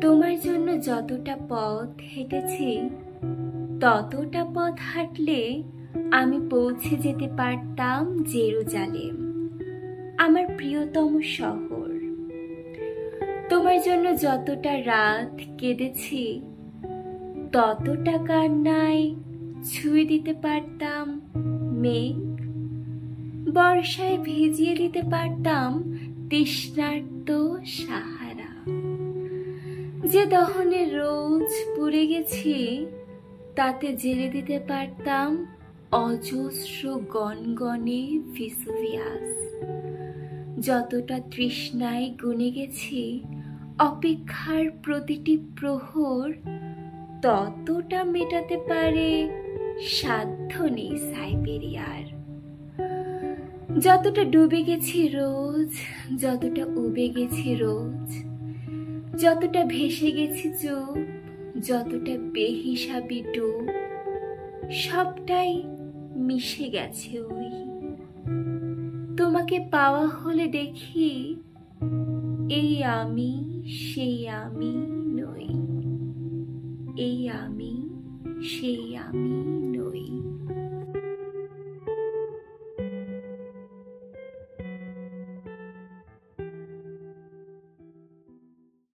তোমার জন্য যতটা পথ হেঁটেছি ততটা পথ হাঁটলে আমি পৌঁছে যেতে পারতাম জেরুজালেম, আমার প্রিয়তম শহর। তোমার জন্য যতটা রাত কেঁদেছি ততটা কান্নায় ছুঁয়ে দিতে পারতাম মেঘ, বর্ষায় ভিজিয়ে দিতে পারতাম তৃষ্ণার্ত সাহারা। যে দহনে রোজ পুড়ে গেছি তাতে জেলে দিতে পারতাম অজস্র গনগনে ভেসুভিয়াস। যতটা তৃষ্ণায় গুনে গেছি অপেক্ষার প্রতিটি প্রহর, ততটা মেটাতে পারে সাধ্য নেই সাইবেরিয়ার। যতটা ডুবে গেছি রোজ, যতটা উবে গেছি রোজ, যতটা ভেসে গেছি চুপ, যতটা বেহিসাবি ডুব, সবটাই মিশে গেছে ওই। তোমাকে পাওয়া হলে দেখি এই আমি সেই আমি নই, এই আমি সেই আমি